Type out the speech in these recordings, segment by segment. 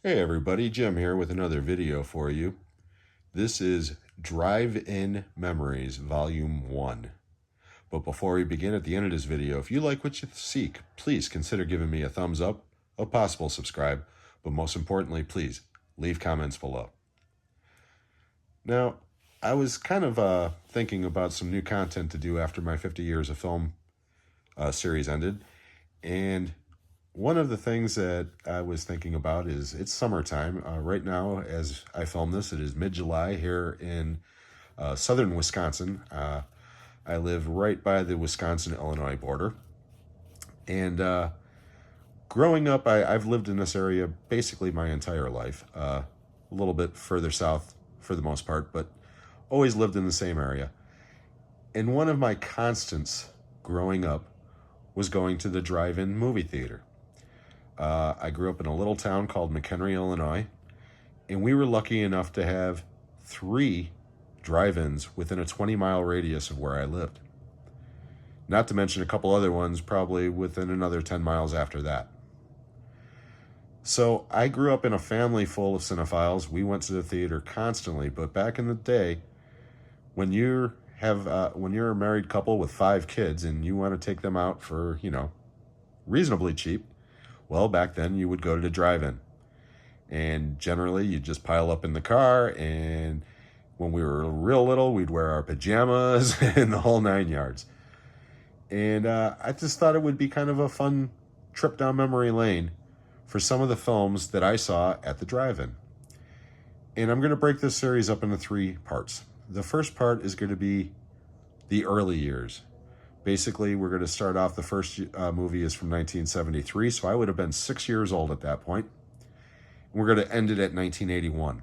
Hey everybody, Jim here with another video for you. This is Drive-In Memories Volume 1. But before we begin, at the end of this video, if you like what you seek, please consider giving me a thumbs up, a possible subscribe, but most importantly, please leave comments below. Now, I was kind of thinking about some new content to do after my 50 Years of Film series ended, and one of the things that I was thinking about is it's summertime. Right now, as I film this, it is mid-July here in southern Wisconsin. I live right by the Wisconsin-Illinois border. And growing up, I've lived in this area basically my entire life. A little bit further south for the most part, but always lived in the same area. And one of my constants growing up was going to the drive-in movie theater. I grew up in a little town called McHenry, Illinois, and we were lucky enough to have 3 drive-ins within a 20-mile radius of where I lived. Not to mention a couple other ones probably within another 10 miles after that. So I grew up in a family full of cinephiles. We went to the theater constantly, but back in the day, when you're a married couple with 5 kids and you want to take them out for, reasonably cheap, well, back then you would go to the drive-in, and generally you'd just pile up in the car, and when we were real little, we'd wear our pajamas and the whole 9 yards. And I just thought it would be kind of a fun trip down memory lane for some of the films that I saw at the drive-in. And I'm going to break this series up into 3 parts. The first part is going to be the early years. Basically, we're going to start off, the first movie is from 1973, so I would have been 6 years old at that point. And we're going to end it at 1981.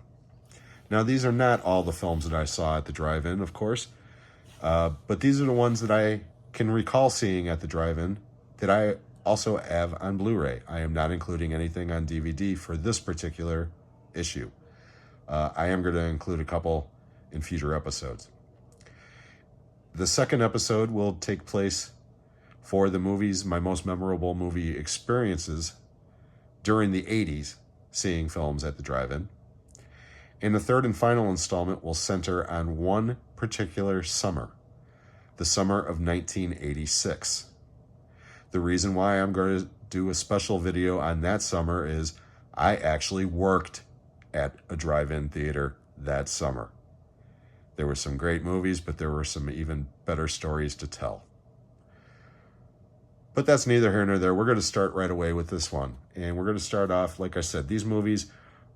Now, these are not all the films that I saw at the drive-in, of course, but these are the ones that I can recall seeing at the drive-in that I also have on Blu-ray. I am not including anything on DVD for this particular issue. I am going to include a couple in future episodes. The second episode will take place for the movies, my most memorable movie experiences during the 80s, seeing films at the drive-in. And the third and final installment will center on one particular summer, the summer of 1986. The reason why I'm going to do a special video on that summer is I actually worked at a drive-in theater that summer. There were some great movies, but there were some even better stories to tell. But that's neither here nor there. We're going to start right away with this one. And we're going to start off, like I said, these movies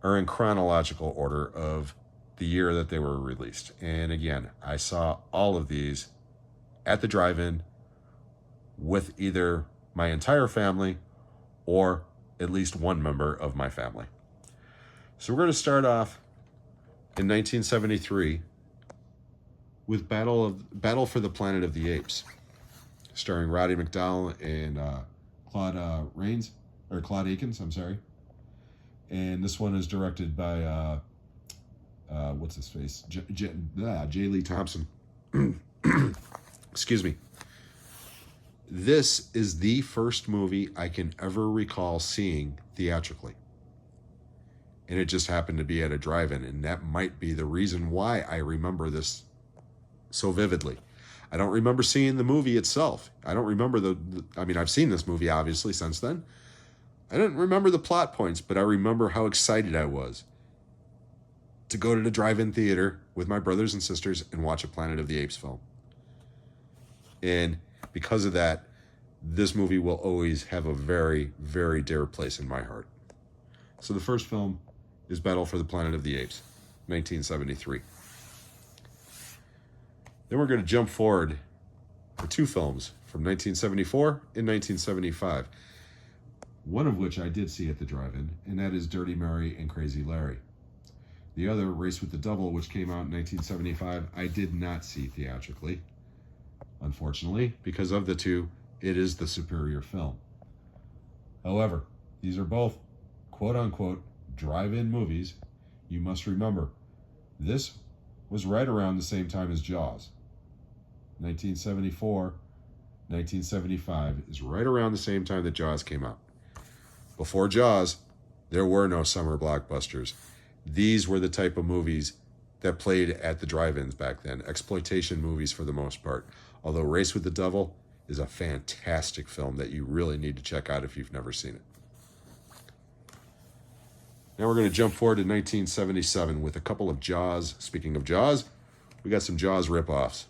are in chronological order of the year that they were released. And again, I saw all of these at the drive-in with either my entire family or at least one member of my family. So we're going to start off in 1973 with Battle for the Planet of the Apes, starring Roddy McDowall and Claude Akins, I'm sorry. And this one is directed by, what's his face? J. Lee Thompson. Excuse me. This is the first movie I can ever recall seeing theatrically. And it just happened to be at a drive-in, and that might be the reason why I remember this so vividly. I don't remember seeing the movie itself. I don't remember I've seen this movie obviously since then. I didn't remember the plot points, but I remember how excited I was to go to the drive-in theater with my brothers and sisters and watch a Planet of the Apes film. And because of that, this movie will always have a very, very dear place in my heart. So the first film is Battle for the Planet of the Apes, 1973. Then we're going to jump forward for 2 films from 1974 and 1975, one of which I did see at the drive-in, and that is Dirty Mary and Crazy Larry. The other, Race with the Devil, which came out in 1975, I did not see theatrically. Unfortunately, because of the 2, it is the superior film. However, these are both quote-unquote drive-in movies. You must remember, this was right around the same time as Jaws. 1974, 1975 is right around the same time that Jaws came out. Before Jaws, There were no summer blockbusters. These were the type of movies that played at the drive-ins back then. Exploitation movies for the most part. Although Race with the Devil is a fantastic film that you really need to check out if you've never seen it. Now we're going to jump forward to 1977 with a couple of Jaws. Speaking of Jaws, we got some Jaws ripoffs.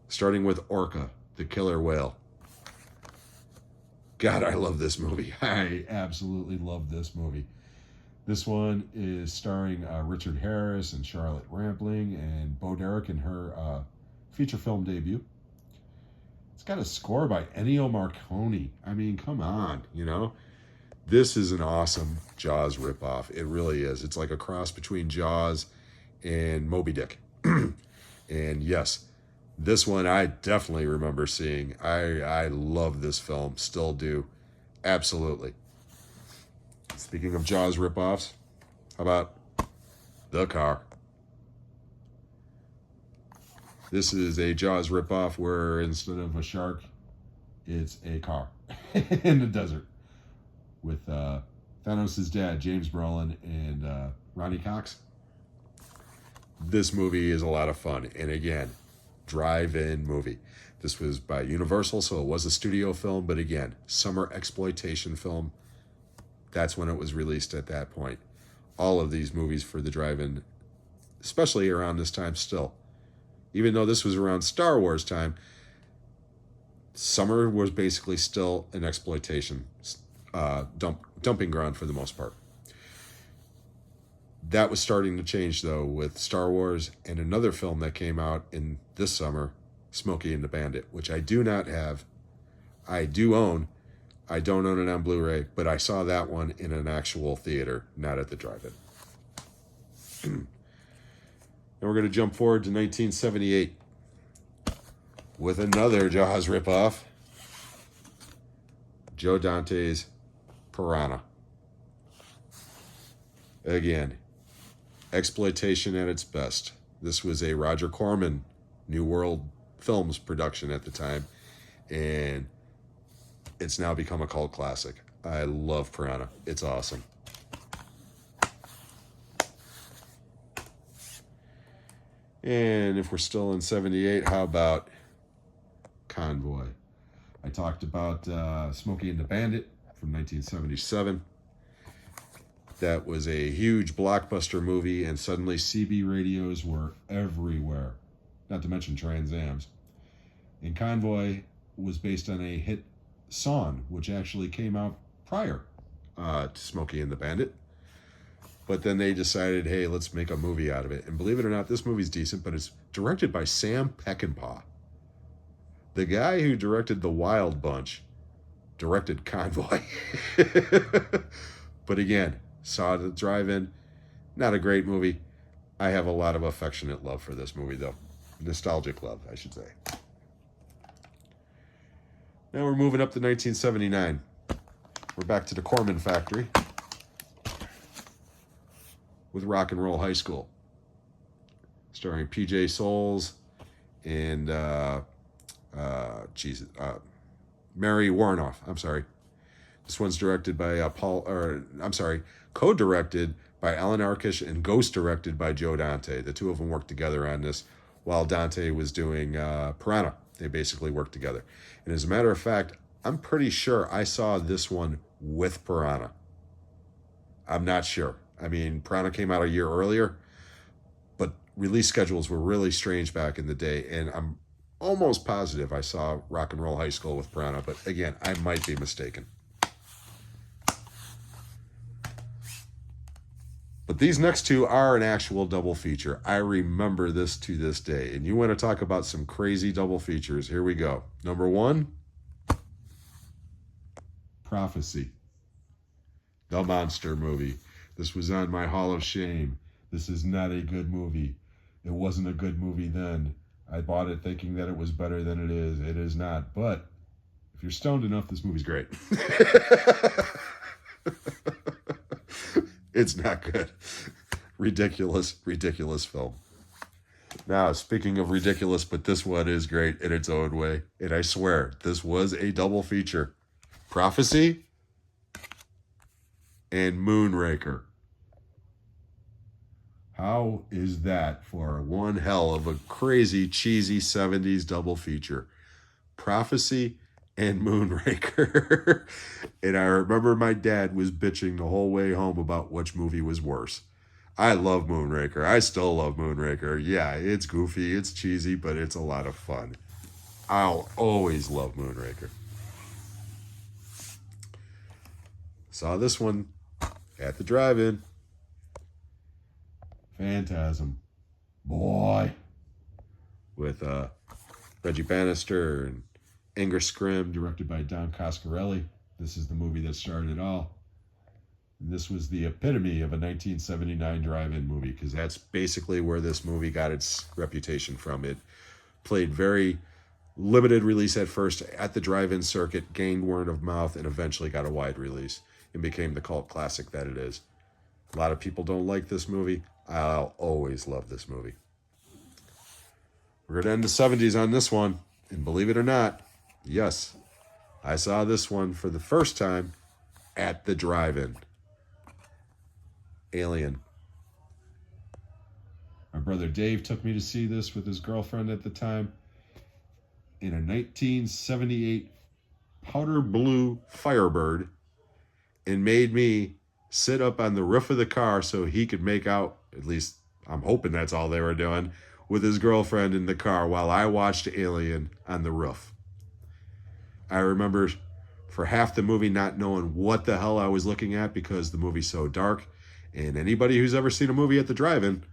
Starting with Orca, the killer whale. God, I love this movie. I absolutely love this movie. This one is starring Richard Harris and Charlotte Rampling and Bo Derek in her feature film debut. It's got a score by Ennio Morricone. I mean, come on, you know? This is an awesome Jaws ripoff. It really is. It's like a cross between Jaws and Moby Dick. And yes, this one I definitely remember seeing. I love this film. Still do. Absolutely. Speaking of Jaws ripoffs, how about The Car? This is a Jaws ripoff where instead of a shark, it's a car in the desert. With Thanos' dad, James Brolin, and Ronnie Cox. This movie is a lot of fun. And again, drive-in movie. This was by Universal, so it was a studio film. But again, summer exploitation film. That's when it was released at that point. All of these movies for the drive-in, especially around this time still. Even though this was around Star Wars time, summer was basically still an exploitation dumping ground for the most part. That was starting to change, though, with Star Wars and another film that came out in this summer, Smokey and the Bandit, which I do not have. I do own. I don't own it on Blu-ray, but I saw that one in an actual theater, not at the drive-in. And we're going to jump forward to 1978 with another Jaws ripoff, Joe Dante's Piranha. Again, exploitation at its best. This was a Roger Corman New World Films production at the time, and it's now become a cult classic. I love Piranha. It's awesome. And if we're still in 78, how about Convoy? I talked about Smokey and the Bandit from 1977. That was a huge blockbuster movie, and suddenly CB radios were everywhere, not to mention Trans Ams. And Convoy was based on a hit song, which actually came out prior to Smokey and the Bandit. But then they decided, hey, let's make a movie out of it. And believe it or not, this movie's decent, but it's directed by Sam Peckinpah. The guy who directed The Wild Bunch directed Convoy. But again, saw it at the drive-in. Not a great movie. I have a lot of affectionate love for this movie, though. Nostalgic love, I should say. Now we're moving up to 1979. We're back to the Corman factory with Rock and Roll High School, starring P.J. Souls and Mary Warnoff. I'm sorry. This one's directed by co-directed by Alan Arkish and ghost-directed by Joe Dante. The two of them worked together on this while Dante was doing Piranha. They basically worked together. And as a matter of fact, I'm pretty sure I saw this one with Piranha. I'm not sure. I mean, Piranha came out a year earlier, but release schedules were really strange back in the day, and I'm almost positive I saw Rock and Roll High School with Piranha, but again, I might be mistaken. But these next two are an actual double feature. I remember this to this day. And you want to talk about some crazy double features. Here we go. Number one, Prophecy. The monster movie. This was on my Hall of Shame. This is not a good movie. It wasn't a good movie then. I bought it thinking that it was better than it is. It is not. But if you're stoned enough, this movie's great. It's not good. Ridiculous, ridiculous film. Now, speaking of ridiculous, but this one is great in its own way. And I swear, this was a double feature. Prophecy and Moonraker. How is that for one hell of a crazy, cheesy 70s double feature? Prophecy and Moonraker. And I remember my dad was bitching the whole way home about which movie was worse. I love Moonraker. I still love Moonraker. Yeah, it's goofy, it's cheesy, but it's a lot of fun. I'll always love Moonraker. Saw this one at the drive-in. Phantasm. Boy. With Reggie Bannister and Inger Scrim, directed by Don Coscarelli. This is the movie that started it all. And this was the epitome of a 1979 drive-in movie, because that's basically where this movie got its reputation from. It played very limited release at first at the drive-in circuit, gained word of mouth, and eventually got a wide release and became the cult classic that it is. A lot of people don't like this movie. I'll always love this movie. We're going to end the 70s on this one. And believe it or not, yes, I saw this one for the first time at the drive-in. Alien. My brother Dave took me to see this with his girlfriend at the time in a 1978 powder blue Firebird, and made me sit up on the roof of the car so he could make out, at least I'm hoping that's all they were doing, with his girlfriend in the car while I watched Alien on the roof. I remember for half the movie not knowing what the hell I was looking at because the movie's so dark. And anybody who's ever seen a movie at the drive-in,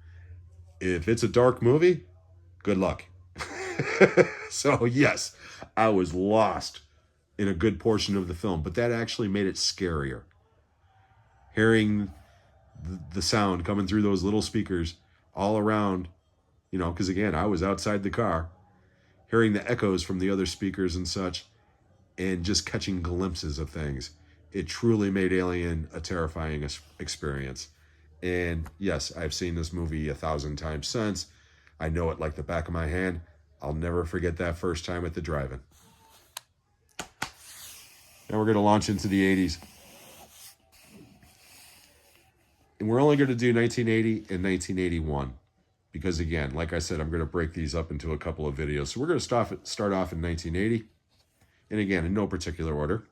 if it's a dark movie, good luck. So yes, I was lost in a good portion of the film, but that actually made it scarier. Hearing the sound coming through those little speakers all around, you know, because again, I was outside the car, hearing the echoes from the other speakers and such, and just catching glimpses of things. It truly made Alien a terrifying experience. And yes, I've seen this movie 1,000 times since. I know it like the back of my hand. I'll never forget that first time at the drive-in. Now we're going to launch into the 80s. And we're only going to do 1980 and 1981. Because again, like I said, I'm going to break these up into a couple of videos. So we're going to start off in 1980. And again, in no particular order.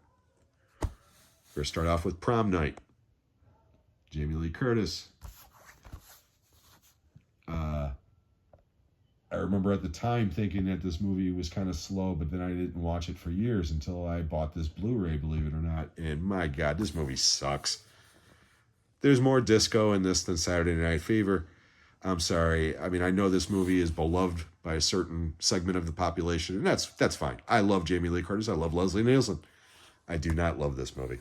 We're going to start off with Prom Night. Jamie Lee Curtis. I remember at the time thinking that this movie was kind of slow, but then I didn't watch it for years until I bought this Blu-ray, believe it or not. And my God, this movie sucks. There's more disco in this than Saturday Night Fever. I'm sorry. I mean, I know this movie is beloved by a certain segment of the population, and that's fine. I love Jamie Lee Curtis. I love Leslie Nielsen. I do not love this movie.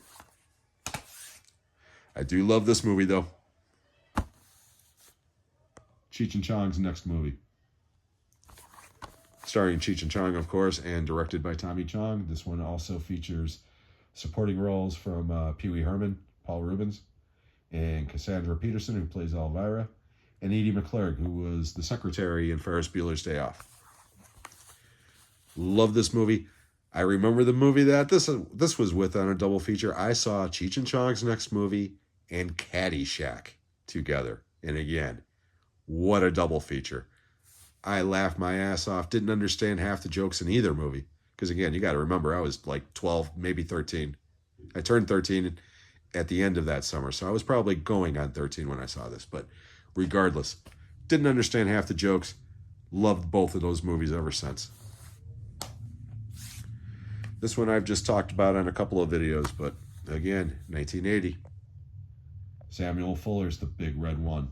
I do love this movie, though. Cheech and Chong's next movie. Starring Cheech and Chong, of course, and directed by Tommy Chong. This one also features supporting roles from Pee Wee Herman, Paul Reubens, and Cassandra Peterson, who plays Elvira, and Edie McClurg, who was the secretary in Ferris Bueller's Day Off. Love this movie. I remember the movie that this was with on a double feature. I saw Cheech and Chong's next movie and Caddyshack together. And again, what a double feature. I laughed my ass off. Didn't understand half the jokes in either movie. Because again, you got to remember, I was like 12, maybe 13. I turned 13 at the end of that summer. So I was probably going on 13 when I saw this. But regardless, didn't understand half the jokes. Loved both of those movies ever since. This one I've just talked about on a couple of videos. But again, 1980. Samuel Fuller's The Big Red One.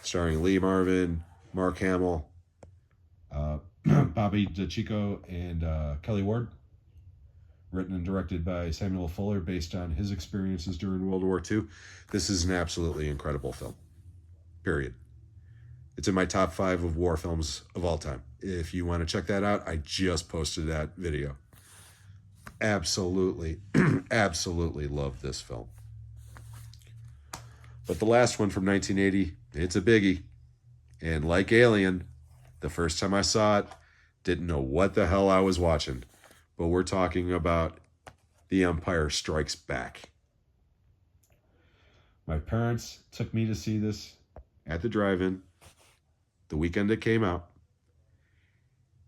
Starring Lee Marvin, Mark Hamill, Bobby DeCicco, and Kelly Ward. Written and directed by Samuel Fuller based on his experiences during World War II. This is an absolutely incredible film. Period. It's in my top 5 of war films of all time. If you want to check that out, I just posted that video. Absolutely, absolutely love this film. But the last one from 1980, it's a biggie. And like Alien, the first time I saw it, didn't know what the hell I was watching. But we're talking about The Empire Strikes Back. My parents took me to see this at the drive-in the weekend it came out.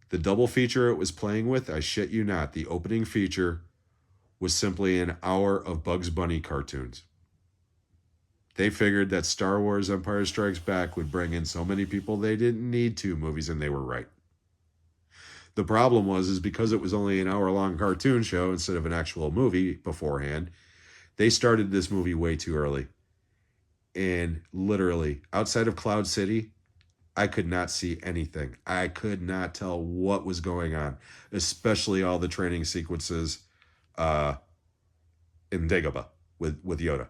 The double feature it was playing with, I shit you not, the opening feature was simply an hour of Bugs Bunny cartoons. They figured that Star Wars Empire Strikes Back would bring in so many people they didn't need two movies, and they were right. The problem is because it was only an hour-long cartoon show instead of an actual movie beforehand, they started this movie way too early. And literally, outside of Cloud City, I could not see anything. I could not tell what was going on, especially all the training sequences in Dagobah with Yoda.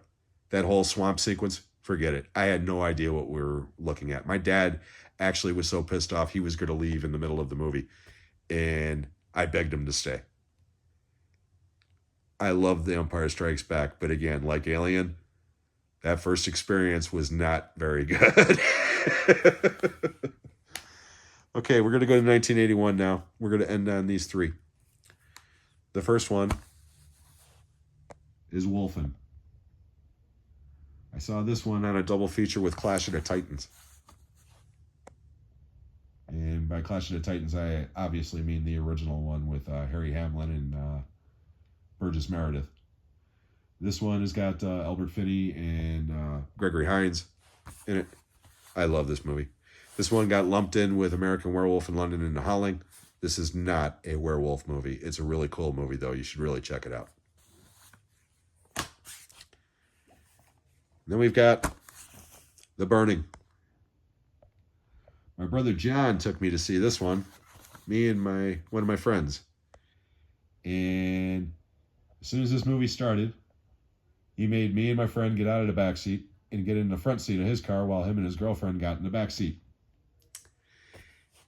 That whole swamp sequence, forget it. I had no idea what we were looking at. My dad actually was so pissed off he was going to leave in the middle of the movie, and I begged him to stay. I love The Empire Strikes Back, but again, like Alien, that first experience was not very good. Okay, we're going to go to 1981 now. We're going to end on these three. The first one is Wolfen. I saw this one on a double feature with Clash of the Titans. And by Clash of the Titans, I obviously mean the original one with Harry Hamlin and Burgess Meredith. This one has got Albert Finney and Gregory Hines in it. I love this movie. This one got lumped in with American Werewolf in London and The Howling. This is not a werewolf movie. It's a really cool movie, though. You should really check it out. Then we've got The Burning. My brother John took me to see this one. Me and one of my friends. And as soon as this movie started, he made me and my friend get out of the back seat and get in the front seat of his car while him and his girlfriend got in the back seat.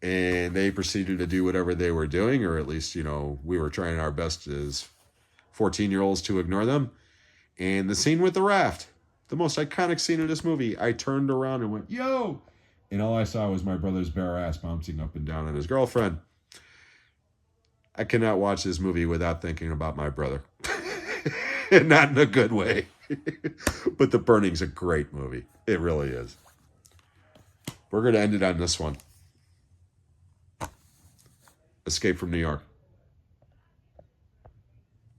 And they proceeded to do whatever they were doing, or at least, we were trying our best as 14-year-olds to ignore them. And the scene with the raft, the most iconic scene of this movie, I turned around and went, yo! And all I saw was my brother's bare ass bouncing up and down on his girlfriend. I cannot watch this movie without thinking about my brother. And not in a good way. But The Burning's a great movie. It really is. We're going to end it on this one. Escape from New York.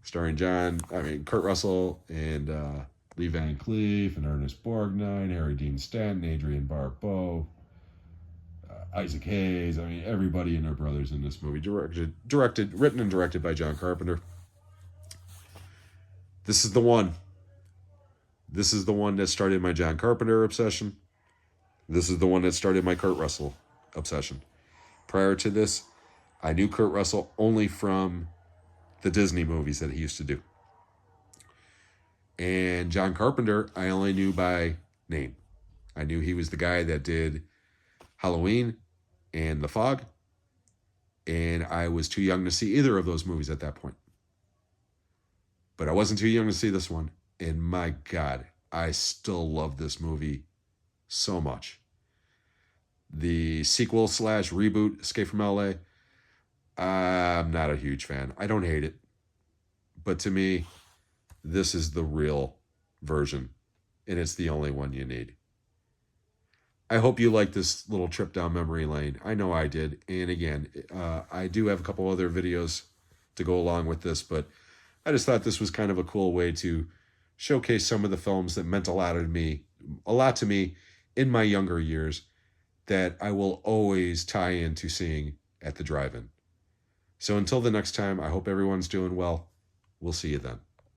Starring Kurt Russell and Lee Van Cleef and Ernest Borgnine, Harry Dean Stanton, Adrian Barbeau, Isaac Hayes. Everybody and their brothers in this movie. Written and directed by John Carpenter. This is the one. This is the one that started my John Carpenter obsession. This is the one that started my Kurt Russell obsession. Prior to this, I knew Kurt Russell only from the Disney movies that he used to do. And John Carpenter, I only knew by name. I knew he was the guy that did Halloween and The Fog. And I was too young to see either of those movies at that point. But I wasn't too young to see this one. And my God, I still love this movie so much. The sequel / reboot, Escape from LA, I'm not a huge fan. I don't hate it. But to me, this is the real version. And it's the only one you need. I hope you like this little trip down memory lane. I know I did. And again, I do have a couple other videos to go along with this, but I just thought this was kind of a cool way to showcase some of the films that meant a lot to me in my younger years that I will always tie into seeing at the drive-in. So until the next time, I hope everyone's doing well. We'll see you then.